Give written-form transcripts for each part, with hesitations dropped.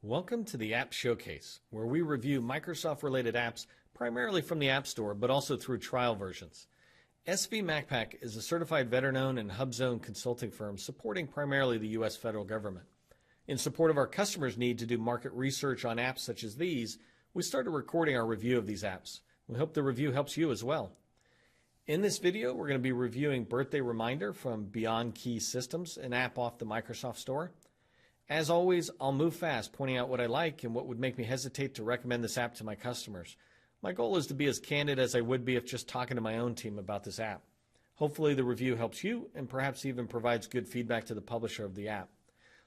Welcome to the App Showcase, where we review Microsoft-related apps primarily from the App Store, but also through trial versions. SV MacPack is a certified veteran-owned and HUBZone consulting firm supporting primarily the U.S. federal government. In support of our customers' need to do market research on apps such as these, we started recording our review of these apps. We hope the review helps you as well. In this video, we're going to be reviewing Birthday Reminder from Beyond Key Systems, an app off the Microsoft Store. As always, I'll move fast, pointing out what I like and what would make me hesitate to recommend this app to my customers. My goal is to be as candid as I would be if just talking to my own team about this app. Hopefully the review helps you and perhaps even provides good feedback to the publisher of the app.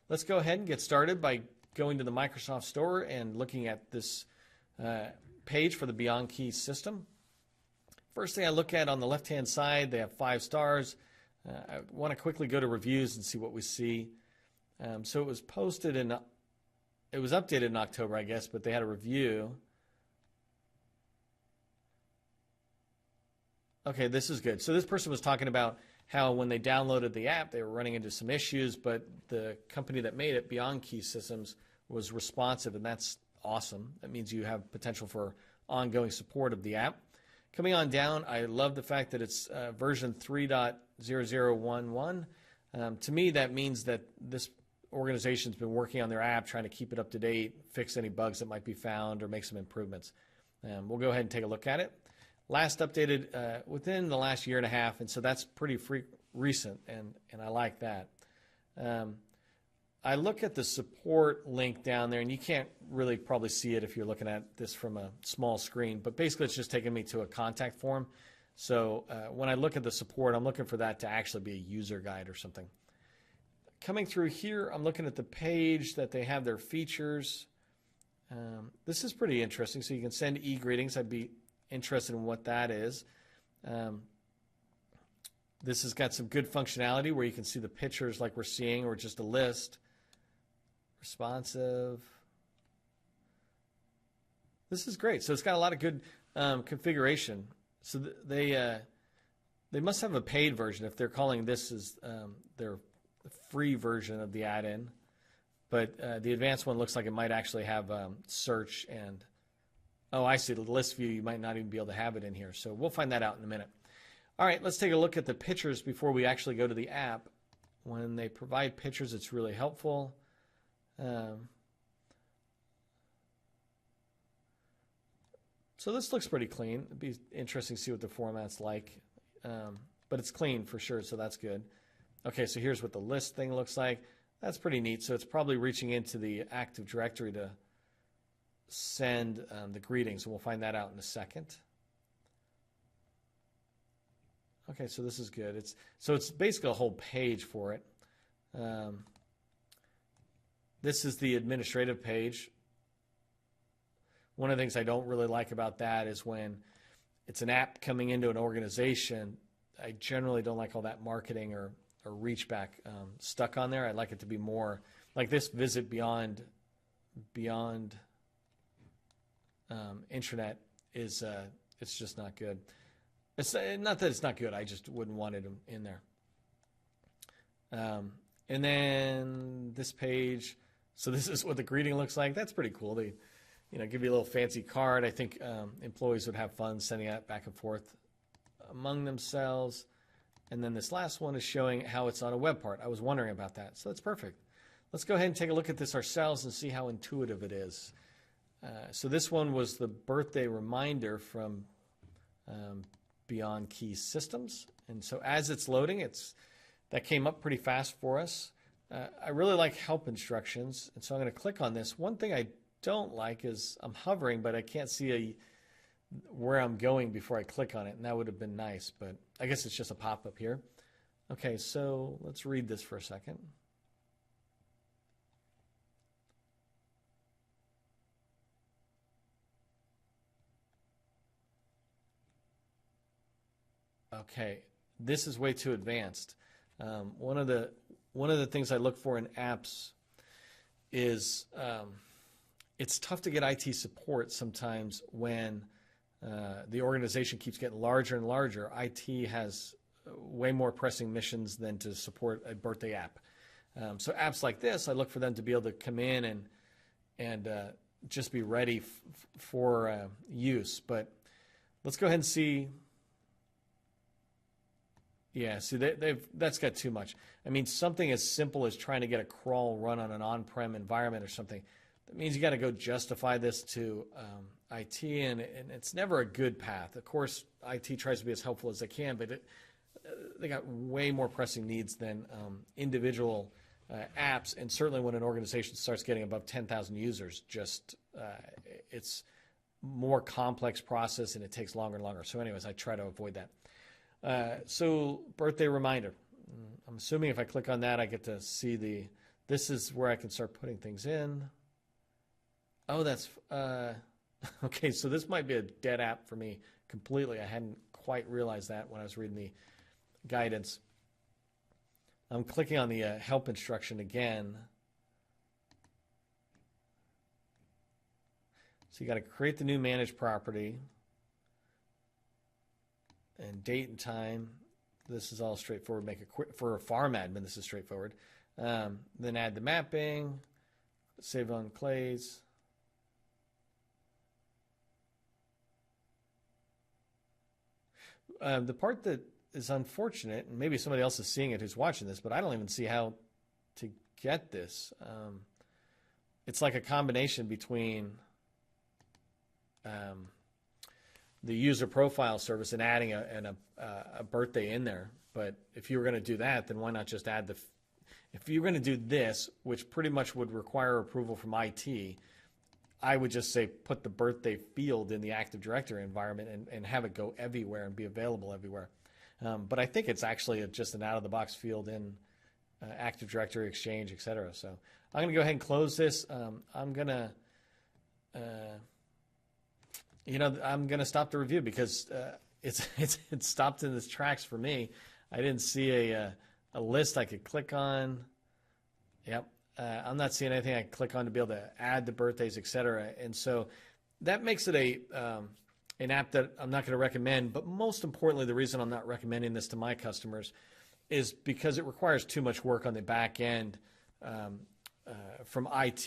Let's go ahead and get started by going to the Microsoft Store and looking at this page for the Beyond Key system. First thing I look at on the left-hand side, they have 5 stars. I want to quickly go to reviews and see what we see. So it was updated in October, I guess, but they had a review. Okay, this is good. So this person was talking about how when they downloaded the app, they were running into some issues, but the company that made it, Beyond Key Systems, was responsive, and that's awesome. That means you have potential for ongoing support of the app. Coming on down, I love the fact that it's version 3.0011. To me, that means that this organization's been working on their app, trying to keep it up to date, fix any bugs that might be found, or make some improvements. We'll go ahead and take a look at it. Last updated within the last year and a half, and so that's pretty recent, and I like that. I look at the support link down there, and you can't really probably see it if you're looking at this from a small screen, but basically it's just taking me to a contact form. So when I look at the support, I'm looking for that to actually be a user guide or something. Coming through here, I'm looking at the page that they have their features. This is pretty interesting. So you can send e-greetings. I'd be interested in what that is. This has got some good functionality where you can see the pictures like we're seeing, or just a list. Responsive. This is great. So it's got a lot of good configuration. So they must have a paid version if they're calling this as their free version of the add-in. But the advanced one looks like it might actually have search and, oh, I see, the list view. You might not even be able to have it in here. So we'll find that out in a minute. All right, let's take a look at the pictures before we actually go to the app. When they provide pictures, it's really helpful. So this looks pretty clean. It'd be interesting to see what the format's like. But it's clean for sure, so that's good. Okay, so here's what the list thing looks like. That's pretty neat. So it's probably reaching into the Active Directory to send the greetings. We'll find that out in a second. Okay, so this is good. It's basically a whole page for it. This is the administrative page. One of the things I don't really like about that is when it's an app coming into an organization, I generally don't like all that marketing or reach back stuck on there. I'd like it to be more like this. Visit Beyond Intranet is it's just not good. It's not that it's not good. I just wouldn't want it in there. And then this page. So this is what the greeting looks like. That's pretty cool. They, give you a little fancy card. I think employees would have fun sending that back and forth among themselves. And then this last one is showing how it's on a web part. I was wondering about that. So that's perfect. Let's go ahead and take a look at this ourselves and see how intuitive it is. So this one was the Birthday Reminder from Beyond Key Systems. And so as it's loading, that came up pretty fast for us. I really like help instructions, and so I'm going to click on this. One thing I don't like is I'm hovering, but I can't see where I'm going before I click on it, and that would have been nice, but I guess it's just a pop-up here. Okay, so let's read this for a second. Okay, this is way too advanced. One of the things I look for in apps is it's tough to get IT support sometimes when the organization keeps getting larger and larger. IT has way more pressing missions than to support a birthday app. So apps like this, I look for them to be able to come in and just be ready for use. But let's go ahead and see. Yeah, see, that's got too much. I mean, something as simple as trying to get a crawl run on an on-prem environment or something, that means you got to go justify this to IT, and it's never a good path. Of course, IT tries to be as helpful as they can, but they got way more pressing needs than individual apps, and certainly when an organization starts getting above 10,000 users, it's more complex process, and it takes longer and longer. So anyways, I try to avoid that. So birthday reminder. I'm assuming if I click on that, I get to see this is where I can start putting things in. Oh, that's, okay, so this might be a dead app for me completely. I hadn't quite realized that when I was reading the guidance. I'm clicking on the help instruction again. So you got to create the new managed property. And date and time. This is all straightforward. Make it quick for a farm admin. This is straightforward. Then add the mapping. Save on clays. The part that is unfortunate, and maybe somebody else is seeing it who's watching this, but I don't even see how to get this. It's like a combination between the user profile service and adding a birthday in there. But if you were going to do that, then why not just add if you're going to do this, which pretty much would require approval from IT, I would just say put the birthday field in the Active Directory environment and have it go everywhere and be available everywhere. But I think it's actually just an out-of-the-box field in Active Directory, Exchange, etc. So I'm going to go ahead and close this. I'm going to I'm going to stop the review because it's stopped in its tracks for me. I didn't see a list I could click on. Yep. I'm not seeing anything I can click on to be able to add the birthdays, etc. And so that makes it an app that I'm not going to recommend. But most importantly, the reason I'm not recommending this to my customers is because it requires too much work on the back end from IT,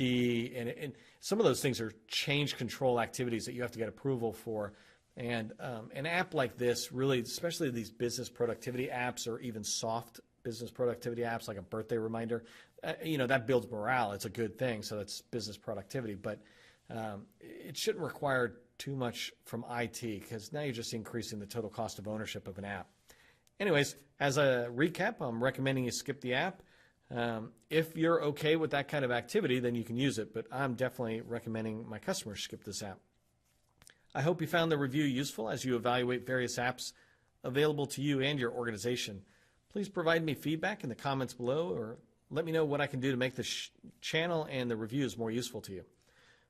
and some of those things are change control activities that you have to get approval for. And an app like this, really, especially these business productivity apps or even soft business productivity apps like a birthday reminder, that builds morale. It's a good thing, so that's business productivity. But it shouldn't require too much from IT because now you're just increasing the total cost of ownership of an app. Anyways, as a recap, I'm recommending you skip the app. If you're okay with that kind of activity, then you can use it, but I'm definitely recommending my customers skip this app. I hope you found the review useful as you evaluate various apps available to you and your organization. Please provide me feedback in the comments below, or let me know what I can do to make the channel and the reviews more useful to you.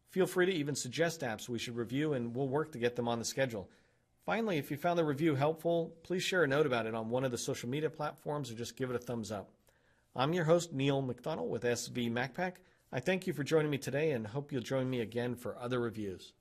Feel free to even suggest apps we should review, and we'll work to get them on the schedule. Finally, if you found the review helpful, please share a note about it on one of the social media platforms or just give it a thumbs up. I'm your host, Neil McDonald with SV MacPack. I thank you for joining me today and hope you'll join me again for other reviews.